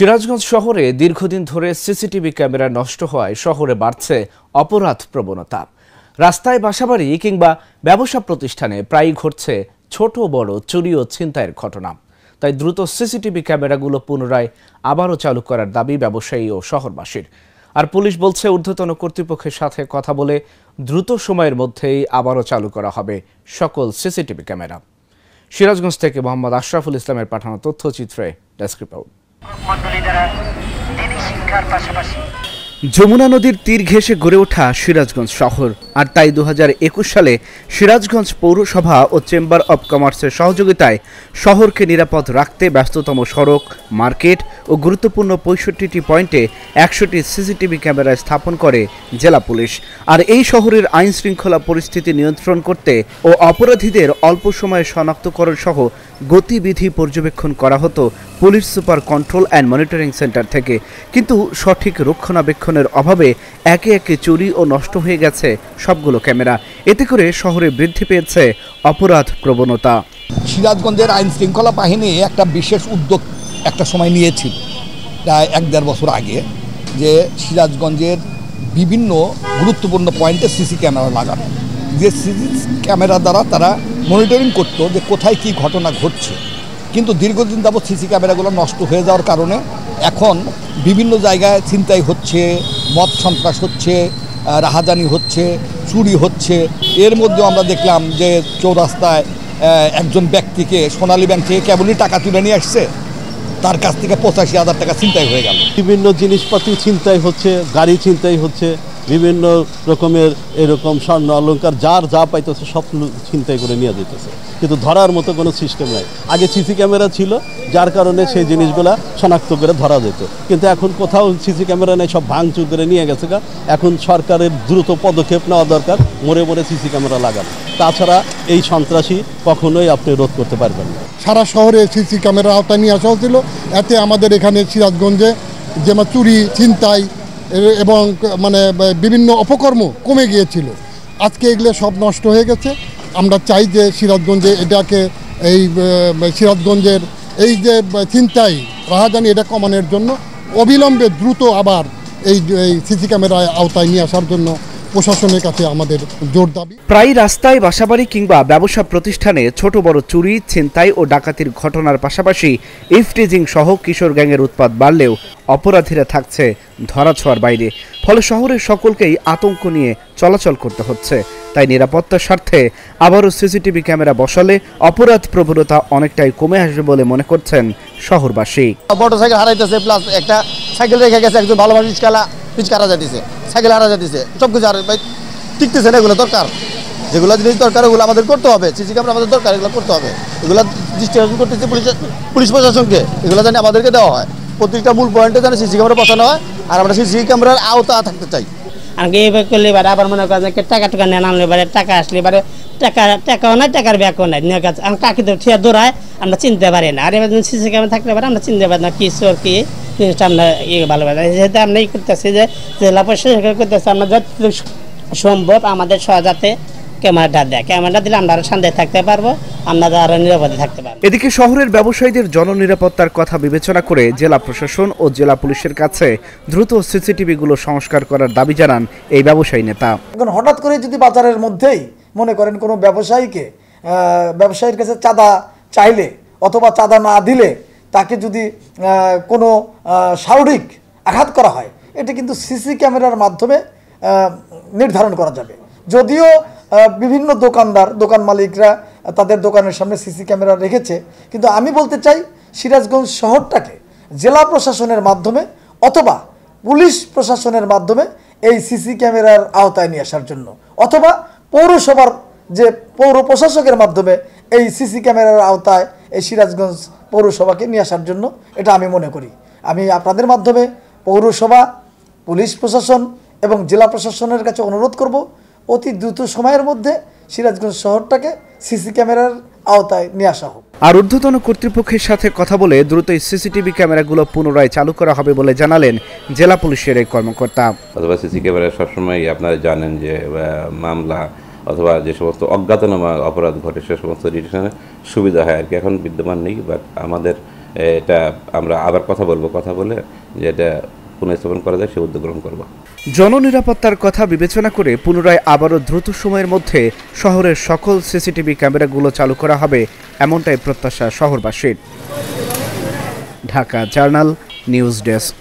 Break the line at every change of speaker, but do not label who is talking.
সিরাজগঞ্জ শহরে দীর্ঘদিন ধরে সিসিটিভি ক্যামেরা নষ্ট হওয়ায় শহরে বাড়ছে অপরাধ প্রবণতা। রাস্তায়, বাসাবাড়ি কিংবা ব্যবসা প্রতিষ্ঠানে প্রায়ই ঘটছে ছোট বড় চুরি ও ছিনতাইয়ের ঘটনা। তাই দ্রুত সিসিটিভি ক্যামেরাগুলো পুনরায় আবারও চালু করার দাবি ব্যবসায়ী ও শহরবাসীর। আর পুলিশ বলছে ঊর্ধ্বতন কর্তৃপক্ষের সাথে কথা বলে দ্রুত সময়ের মধ্যেই আবারও চালু করা হবে সকল সিসিটিভি ক্যামেরা। সিরাজগঞ্জ থেকে মোহাম্মদ আশরাফুল ইসলামের পাঠানো তথ্যচিত্রে ডেস্ক রিপোর্ট। যমুনা নদীর তীর ঘেঁষে গড়ে ওঠা সিরাজগঞ্জ শহর, আর তাই 2021 সালে সিরাজগঞ্জ পৌরসভা ও চেম্বার অব কমার্সের সহযোগিতায় শহরকে নিরাপদ রাখতে ব্যস্ততম সড়ক, মার্কেট ও গুরুত্বপূর্ণ 65টি পয়েন্টে 100টি সিসিটিভি ক্যামেরা স্থাপন করে জেলা পুলিশ। আর এই শহরের আইন শৃঙ্খলা পরিস্থিতি নিয়ন্ত্রণ করতে ও অপরাধীদের অল্প সময়ে শনাক্তকরণ সহ গতিবিধি পর্যবেক্ষণ করা হতো police super control and monitoring centre থেকে। কিন্তু সঠিক রক্ষণাবেক্ষণের অভাবে একে একে চুরি ও নষ্ট হয়ে গেছে সবগুলো ক্যামেরা। এতে করে শহরে বৃদ্ধি পেয়েছে অপরাধ প্রবণতা।
সিরাজগঞ্জের আইন শৃঙ্খলা বাহিনী একটা বিশেষ উদ্যোগ একটা সময় নিয়েছিল, প্রায় 1-1.5 বছর আগে, যে সিরাজগঞ্জের বিভিন্ন গুরুত্বপূর্ণ পয়েন্টে সিসি ক্যামেরা লাগানো। যে সিসি ক্যামেরা দ্বারা তারা মনিটরিং করতো যে কোথায় কি ঘটনা ঘটছে। কিন্তু দীর্ঘদিন যাবৎ সিসি ক্যামেরাগুলো নষ্ট হয়ে যাওয়ার কারণে এখন বিভিন্ন জায়গায় ছিনতাই হচ্ছে, মদ সন্ত্রাস হচ্ছে, রাহাজানি হচ্ছে, চুরি হচ্ছে। এর মধ্যেও আমরা দেখলাম যে চৌরাস্তায় একজন ব্যক্তিকে সোনালী ব্যাংক থেকে কেবলই টাকা তুলে নিয়ে আসছে, তার কাছ থেকে 85,000 টাকা ছিনতাই হয়ে গেল।
বিভিন্ন জিনিসপাতি ছিনতাই হচ্ছে, গাড়ি ছিনতাই হচ্ছে, বিভিন্ন রকমের এরকম স্বর্ণ অলংকার যার যা পাইতেছে সব ছিনতাই করে নিয়ে যেতেছে, কিন্তু ধরার মতো কোনো সিস্টেম নাই। আগে সিসি ক্যামেরা ছিল, যার কারণে সেই জিনিসগুলা শনাক্ত করে ধরা যেত, কিন্তু এখন কোথাও সিসি ক্যামেরা নেই, সব ভাঙচুর করে নিয়ে গেছে। এখন সরকারের দ্রুত পদক্ষেপ নেওয়া দরকার, মোড়ে মোড়ে সিসি ক্যামেরা লাগানো। তাছাড়া এই সন্ত্রাসী কখনোই আপনি রোধ করতে পারবেন না।
সারা শহরে সিসি ক্যামেরার আওতায় নিয়ে আসা হচ্ছিল, এতে আমাদের এখানে সিরাজগঞ্জে যেমন চুরি, ছিনতাই এবং বিভিন্ন অপকর্ম কমে গিয়েছিল। আজকে এগুলো সব নষ্ট হয়ে গেছে। আমরা চাই যে সিরাজগঞ্জে এটাকে সিরাজগঞ্জের এই যে ছিনতাই, রাহাজানি, এটা কমানোর জন্য অবিলম্বে দ্রুত আবার এই সিসি ক্যামেরার আওতায় নিয়ে আসার জন্য প্রশাসনের কাছে আমাদের জোর দাবি।
প্রায় রাস্তায়, বাসাবাড়ি কিংবা ব্যবসা প্রতিষ্ঠানে ছোট বড় চুরি, ছিনতাই ও ডাকাতির ঘটনার পাশাপাশি ইফটিজিং সহ কিশোর গ্যাংয়ের উৎপাত বাড়লেও অপরাধীরা থাকছে ধরাছোঁয়ার বাইরে। ফলে শহরের সকলকেই আতঙ্ক নিয়ে চলাচল করতে হচ্ছে। তাই নিরাপত্তার স্বার্থে আবারও সিসিটিভি ক্যামেরা বসালে অপরাধ প্রবণতা অনেকটাই কমে আসবে বলে মনে করছেন শহরবাসী।
মোটরসাইকেল হারাইতেছে, প্লাস একটা সাইকেল রেখে গেছে, একজন ভালো মানুষ রিক্সা হারা যাইতেছে, সাইকেল হারা যাইতেছে, সব কিছু আর টিকতেছে না। এগুলো দরকার, যেগুলো জিনিস দরকার ওগুলো আমাদের করতে হবে। সিসি ক্যামেরা আমাদের দরকার, এগুলো করতে হবে। এগুলো দৃষ্টি আকর্ষণ করতেছে পুলিশ প্রশাসনকে, এগুলো জানি আমাদেরকে দেওয়া হয়। প্রত্যেকটা মূল পয়েন্টে যেন সিসি ক্যামেরা বসানো হয়, আর আমরা সিসি ক্যামেরার আওতা থাকতে চাই।
আগে এবার করলে এবার আবার মনে করেন টাকা নেন, আনলে এবারে টাকা আসলে এবারে টাকাও নাই, টাকার ব্যাগও নাই, কাকি তো ঠিয়া দৌড়ায়, আমরা চিনতে পারি না। আর এবার সিসি ক্যামেরা থাকলে এবার আমরা চিনতে পারি না কি চোর কি জিনিসটা আমরা ভালোবাসি। যেহেতু আমরা করতেছি যে জেলা প্রশাসন করতেছি, আমরা যত সম্ভব আমাদের সহজাতে ক্যামেরাটা দিলে আমরা আরো শান্তি থাকতে পারবো, আমরা আরো নিরাপদে থাকতে পারবো।
এদিকে শহরের ব্যবসায়ীদের জননিরাপত্তার কথা বিবেচনা করে জেলা প্রশাসন ও জেলা পুলিশের কাছে দ্রুত সিসিটিভিগুলো সংস্কার করার দাবি জানান এই ব্যবসায়ী নেতা।
এখন হঠাৎ করে যদি বাজারের মধ্যেই মনে করেন কোনো ব্যবসায়ীর কাছে চাঁদা চাইলে অথবা চাঁদা না দিলে তাকে যদি কোনো শারীরিক আঘাত করা হয়, এটা কিন্তু সিসি ক্যামেরার মাধ্যমে নির্ধারণ করা যাবে। যদিও বিভিন্ন দোকান মালিকরা তাদের দোকানের সামনে সিসি ক্যামেরা রেখেছে, কিন্তু আমি বলতে চাই সিরাজগঞ্জ শহরটাকে জেলা প্রশাসনের মাধ্যমে অথবা পুলিশ প্রশাসনের মাধ্যমে এই সিসি ক্যামেরার আওতায় নিয়ে আসার জন্য, অথবা পৌরসভার যে পৌর প্রশাসকের মাধ্যমে এই সিসি ক্যামেরার আওতায় এই সিরাজগঞ্জ পৌরসভাকে নিয়ে আসার জন্য, এটা আমি মনে করি। আমি আপনাদের মাধ্যমে পৌরসভা, পুলিশ প্রশাসন এবং জেলা প্রশাসনের কাছে অনুরোধ করব, অতি দ্রুত সময়ের মধ্যে সিরাজগঞ্জ শহরটাকে সিসি ক্যামেরার আওতায় নিয়ে আসা হোক।
আর ঊর্ধ্বতন কর্তৃপক্ষের সাথে কথা বলে দ্রুত সিসিটিভি ক্যামেরাগুলো পুনরায় চালু করা হবে বলে জানালেন জেলা পুলিশের এই কর্মকর্তা।
অথবা সিসি ক্যামেরা সবসময় আপনারা জানেন যে মামলা অথবা যে সমস্ত অজ্ঞাতনামা অপরাধ ঘটে সে সমস্ত ডিটেকশনের সুবিধা হয় আর কি, এখন বিদ্যমান নেই। বাট আমাদের এটা আমরা আবার কথা বলে যে এটা পুনঃস্থাপন করা যায় সে উদ্যোগ গ্রহণ করব।
জননিরাপত্তার কথা বিবেচনা করে পুনরায় আবারও দ্রুত সময়ের মধ্যে শহরের সকল সিসিটিভি ক্যামেরাগুলো চালু করা হবে, এমনটাই প্রত্যাশা শহরবাসীর। Dhaka journal news desk.